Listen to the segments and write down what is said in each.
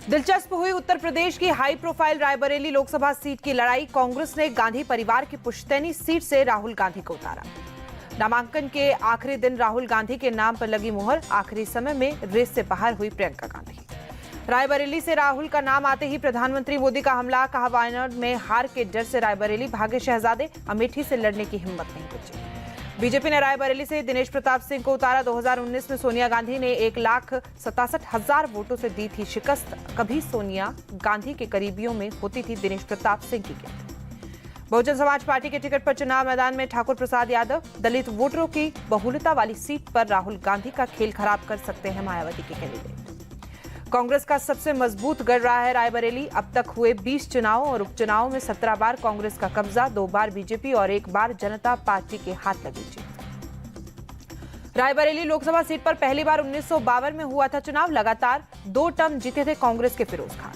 दिलचस्प हुई उत्तर प्रदेश की high profile Raebareli Lok Sabha seat की लड़ाई। कांग्रेस ने गांधी परिवार की पुश्तैनी सीट से राहुल गांधी को उतारा। नामांकन के आखिरी दिन राहुल गांधी के नाम पर लगी मुहर। आखिरी समय में रेस से बाहर हुई प्रियंका गांधी। रायबरेली से राहुल का नाम आते ही प्रधानमंत्री मोदी का हमला। कहा, वायनाड में हार के डर से रायबरेली भागे शहजादे, अमेठी से लड़ने की हिम्मत नहीं बची। बीजेपी ने रायबरेली से दिनेश प्रताप सिंह को उतारा। 2019 में सोनिया गांधी ने 1,67,000 वोटों से दी थी शिकस्त। कभी सोनिया गांधी के करीबियों में होती थी दिनेश प्रताप सिंह की गिनती। बहुजन समाज पार्टी के टिकट पर चुनाव मैदान में ठाकुर प्रसाद यादव। दलित वोटरों की बहुलता वाली सीट पर राहुल गांधी का खेल खराब कर सकते हैं मायावती के कैंडिडेट। कांग्रेस का सबसे मजबूत गढ़ रहा है रायबरेली। अब तक हुए 20 चुनाव और उपचुनाव में 17 बार कांग्रेस का कब्जा, 2 बार बीजेपी और 1 बार जनता पार्टी के हाथ लगी जीत। रायबरेली लोकसभा सीट पर पहली बार 1952 में हुआ था चुनाव। लगातार 2 टर्म जीते थे कांग्रेस के फिरोज खान।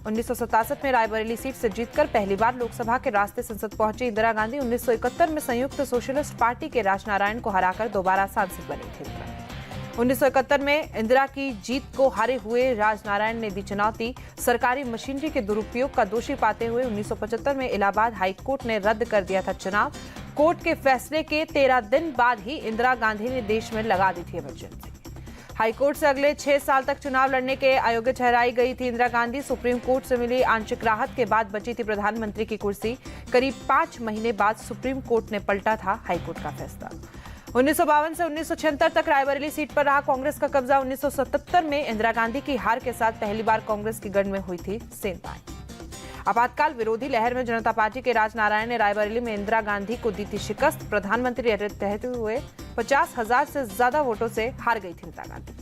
1967 में रायबरेली सीट से जीतकर पहली बार लोकसभा के रास्ते संसद पहुंची इंदिरा गांधी। 1971 में संयुक्त सोशलिस्ट पार्टी के राजनारायण को हराकर दोबारा सांसद बनी थी इंदिरा। 1971 में इंदिरा की जीत को हारे हुए राजनारायण ने दी चुनौती। सरकारी मशीनरी के दुरुपयोग का दोषी पाते हुए 1975 में इलाहाबाद हाई कोर्ट ने रद्द कर दिया था चुनाव। कोर्ट के फैसले के 13 दिन बाद ही इंदिरा गांधी ने देश में लगा दी थी इमरजेंसी। हाईकोर्ट से अगले 6 साल तक चुनाव लड़ने के अयोग्य ठहराई गई थी इंदिरा गांधी। सुप्रीम कोर्ट से मिली आंशिक राहत के बाद बची थी प्रधानमंत्री की कुर्सी। करीब 5 महीने बाद सुप्रीम कोर्ट ने पलटा था हाईकोर्ट का फैसला। 1952 से 1976 तक रायबरेली सीट पर रहा कांग्रेस का कब्जा। 1977 में इंदिरा गांधी की हार के साथ पहली बार कांग्रेस की गढ़ में हुई थी सेंधाई। आपातकाल विरोधी लहर में जनता पार्टी के राजनारायण ने रायबरेली में इंदिरा गांधी को दी थी शिकस्त। प्रधानमंत्री रहते हुए 50,000 से ज्यादा वोटों से हार गई थी इंदिरा गांधी।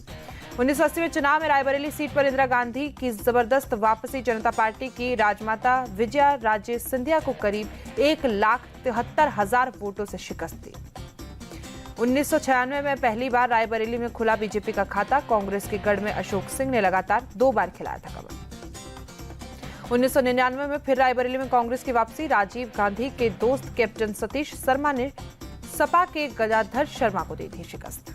1980 में चुनाव में रायबरेली सीट पर इंदिरा गांधी की जबरदस्त वापसी जनता पार्टी की राजमाता विजया राजे सिंधिया को करीब 1,73,000 वोटों से शिकस्त दी। 1996 में पहली बार रायबरेली में खुला बीजेपी का खाता। कांग्रेस के गढ़ में अशोक सिंह ने लगातार 2 बार खिलाया था कमल। 1999 में फिर रायबरेली में कांग्रेस की वापसी। राजीव गांधी के दोस्त कैप्टन सतीश शर्मा ने सपा के गदाधर शर्मा को दी थी शिकस्त।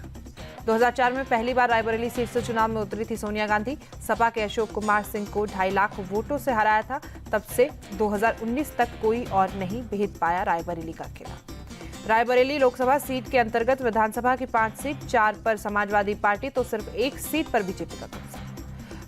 2004 में पहली बार रायबरेली सीट से चुनाव में उतरी थी सोनिया गांधी। सपा के अशोक कुमार सिंह को 2.5 लाख वोटों से हराया था। तब से 2019 तक कोई और नहीं भेद पाया रायबरेली का किला। रायबरेली लोकसभा सीट के अंतर्गत विधानसभा की 5 सीट, 4 पर समाजवादी पार्टी तो सिर्फ 1 सीट पर बीजेपी का कब्जा।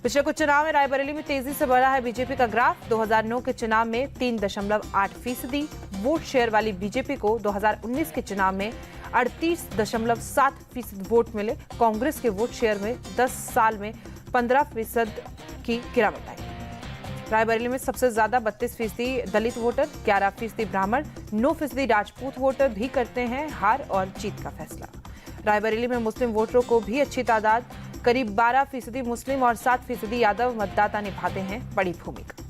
पिछले कुछ चुनाव में रायबरेली में तेजी से बढ़ा है बीजेपी का ग्राफ। 2009 के चुनाव में 3.8% वोट शेयर वाली बीजेपी को 2019 के चुनाव में 38.7% वोट मिले। कांग्रेस के वोट शेयर में 10 साल में 15% की गिरावट आई। रायबरेली में सबसे ज्यादा 32% दलित वोटर, 11% ब्राह्मण, 9% राजपूत वोटर भी करते हैं हार और जीत का फैसला। रायबरेली में मुस्लिम वोटरों को भी अच्छी तादाद, करीब 12% मुस्लिम और 7% यादव मतदाता निभाते हैं बड़ी भूमिका।